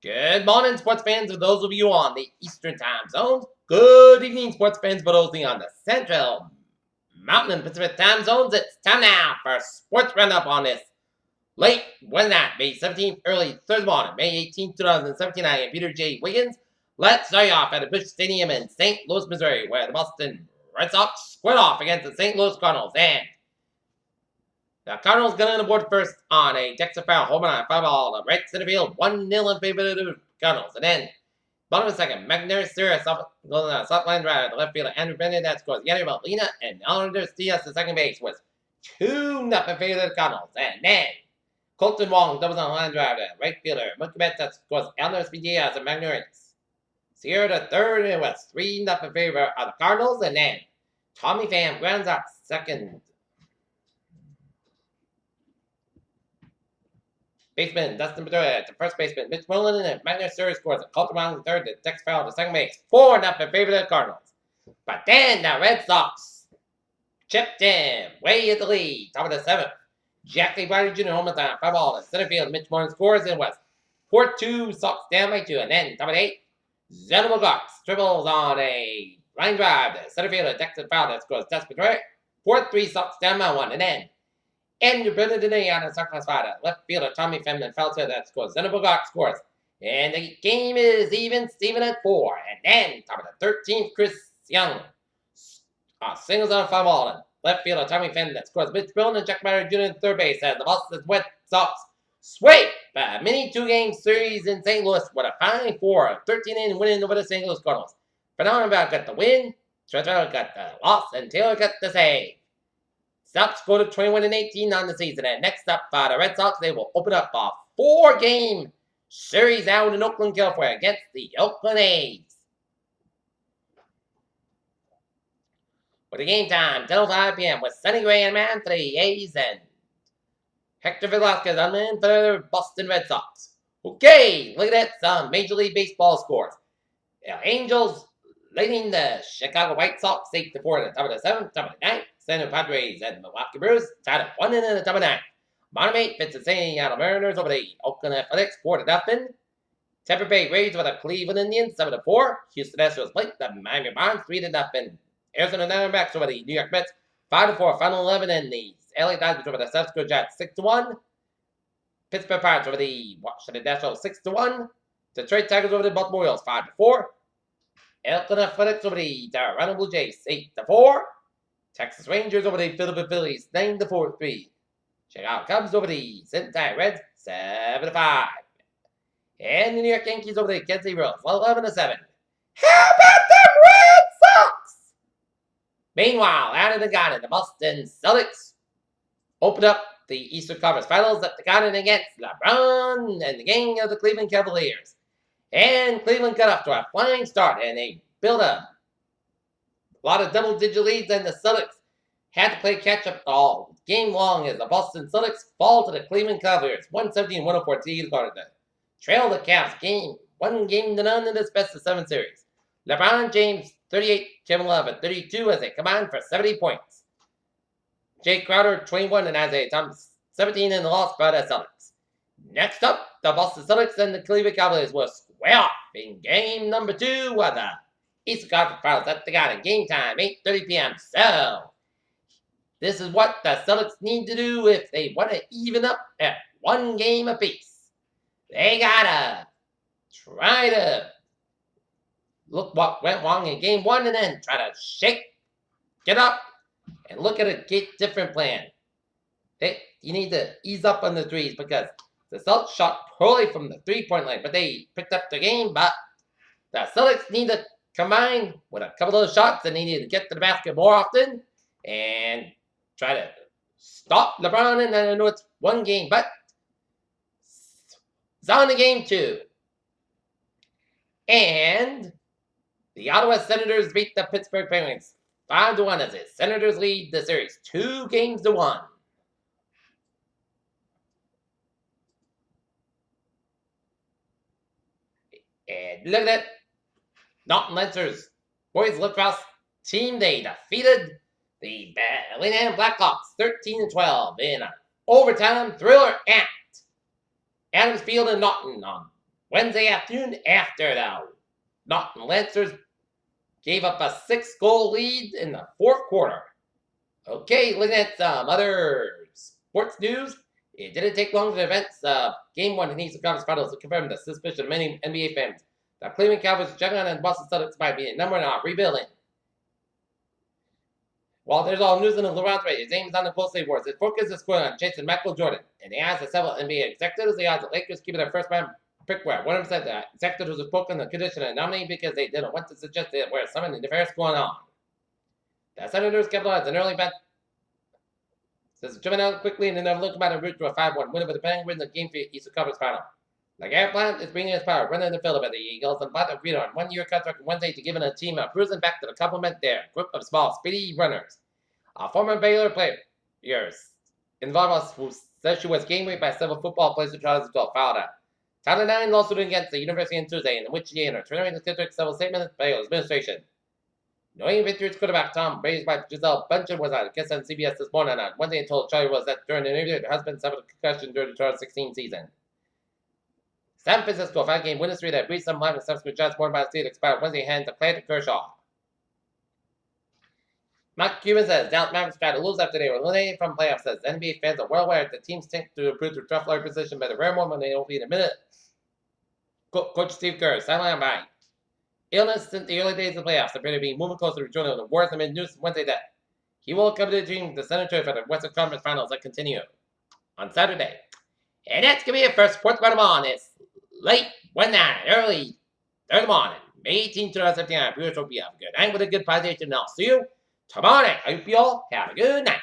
Good morning, sports fans, for those of you on the Eastern Time Zones. Good evening, sports fans, for those on the Central, Mountain, and Pacific Time Zones. It's time now for a sports roundup on this late Wednesday night, May 17th, early Thursday morning, May 18th, 2017. I am Peter J. Wiggins. Let's start off at the Busch Stadium in St. Louis, Missouri, where the Boston Red Sox squared off against the St. Louis Cardinals. And the Cardinals got on the board first on a Dexter Fowl home run, 5-ball to right center field, 1-0 in favor of the Cardinals. And then, bottom of the second, McNair Sirius soft line drive to left fielder Andrew Bennett that scores Yadier Molina, and Anders Diaz to second base was 2-0 in favor of the Cardinals. And then, Colton Wong doubles on line drive to right fielder Mookie Betts that scores Anders Diaz and McNair. Sierra to third, and it was 3-0 in favor of the Cardinals. And then, Tommy Pham grounds out second. Baseman Dustin Pedroia to first baseman Mitch Mullen, and McNair Sirius scores a Colton Wong to third, to Dex Fowl to second base. 4-0 in favor of the Cardinals. But then the Red Sox chipped in, way at the lead, top of the seventh. Jackie Bradley Jr. home run, 5-ball to center field. Mitch Mullen scores, and it was 4-2, Sox down by 2. And then top of the eighth, Zenobel Garx dribbles on a line drive to center field to Dex Fowl that scores Dustin Pedroia. 4-3, Sox down by 1. And then Andrew Bennett on a second spot. Left fielder Tommy Pham and Felter that scores. Zenobel Garx scores. And the game is even, Steven at 4. And then, top of the 13th, Chris Young singles on a 5-ball. Left fielder Tommy Pham that scores. Mitch Milne and Jack Barry Jr. in third base. And the Boston Red Sox sweep a mini 2-game series in St. Louis with a 5-4, 13-inning win over the St. Louis Cardinals. Fernando got the win, Trevor got the loss, and Taylor got the save. Sox go to 21-18 on the season. And next up, the Red Sox, they will open up a 4-game series out in Oakland, California against the Oakland A's. For the game time, 10:05 p.m. with Sonny Gray and man for the A's and Hector Velasquez on man for the Boston Red Sox. Okay, look at that, some Major League Baseball scores. The Angels leading the Chicago White Sox 8-4 at the top of the 7th, top of the 9th. San Diego Padres and Milwaukee Brewers tied at 1 in the top of 9. Bottom 8, fits the Seattle Mariners over the Oakland Athletics 4-0. Tampa Bay Rays over the Cleveland Indians 7-4. Houston Astros plate the Miami Marlins 3-0. Arizona Diamondbacks over the New York Mets 5-4. Final 11, and the LA Dodgers over the San Francisco Giants 6-1. Pittsburgh Pirates over the Washington Nationals 6-1. Detroit Tigers over the Baltimore Orioles 5-4. Oakland Athletics over the Toronto Blue Jays 8-4. Texas Rangers over the Philadelphia Phillies 9-4-3. Chicago Cubs over the Cincinnati Reds 7-5. And the New York Yankees over the Kansas City Royals 11-7. How about them Red Sox? Meanwhile, out of the garden, the Boston Celtics opened up the Eastern Conference Finals at the garden against LeBron and the gang of the Cleveland Cavaliers. And Cleveland got off to a flying start, and they built a lot of double-digit leads, and the Celtics had to play catch-up all game long as the Boston Celtics fall to the Cleveland Cavaliers 117-104 to trail the Cavs 1-0 in this best-of-7 series. LeBron James 38, Kevin Love at 32 as they combined for 70 points. Jay Crowder 21 and Isaiah Thomas 17 in the loss by the Celtics. Next up, the Boston Celtics and the Cleveland Cavaliers will square off in game number 2 of the Eastern Conference Finals at the Garden. Game time, 8:30 p.m. So, this is what the Celtics need to do if they want to even up at 1 game apiece. They gotta try to look what went wrong in game 1 and then try to get up, and look at a different plan. You need to ease up on the threes because the Celtics shot poorly from the 3-point line, but they picked up the game. But the Celtics need to combine with a couple of those shots, and they need to get to the basket more often and try to stop LeBron. And I know it's 1 game, but it's on to game 2. And the Ottawa Senators beat the Pittsburgh Penguins 5-1 as the Senators lead the series 2-1. And look at that. Dalton Lentzer's boys lacrosse team. They defeated the Atlanta Blackhawks 13-12 in an overtime thriller at Adams Field in Norton on Wednesday afternoon after the Norton Lancers gave up a 6-goal lead in the fourth quarter. Okay, looking at some other sports news. It didn't take long for the events of Game 1 in the Eastern Conference Finals to confirm the suspicion of many NBA fans. The Cleveland Cavaliers, Juggernaut, and Boston Celtics might be a number one rebuilding. While there's all news in the LeBron's race, his name is on the closely awards. His focus is scoring on Jason Michael Jordan. And the odds of several NBA executives, the odds of Lakers keeping their first round pick where 100% the executives were spoken the condition and nominee because they didn't want to suggest that where something nefarious going on. The Senators capitalized an early bet. Says jumping out quickly and then never looked about a route to a 5-1 win over the Penguins in the Game 3 Eastern Conference Final. Like Aaron Plant is bringing his power, running the field about the Eagles, and Plant agreed on 1-year contract on Wednesday to give a team a cruising back to the complement their group of small, speedy runners. A former Baylor player involved us who says she was game raped by several football players who tried to filed a Title IX lawsuit against the university on Tuesday, in which she and her attorney took several statements by the administration. Knowing Patriots quarterback Tom Brady's wife Giselle Bundchen was on guest on CBS this morning on Wednesday and told Charlie was that during an interview, her husband suffered a concussion during the 2016 season. San Francisco 5-game winning streak that breathed some life and subsequent shots born by the state expired Wednesday hands to Clayton Kershaw. Mark Cuban says Dallas Mavericks tried to lose after they were eliminated from playoffs. Says NBA fans are well aware that the teams stink to improve their tough lawyer position by the rare moment when they don't lead a minute. Coach Steve Kerr, sideline by illness since the early days of the playoffs appear to be moving closer to joining the Warriors amid news Wednesday that he will come to the team the Senators for the Western Conference Finals that continue on Saturday. And that's going to be it for Sports Bottom on this late one night, early Thursday morning, May 18, 2017. I hope you have a good night with a good positive, and I'll see you tomorrow night. I hope you all have a good night.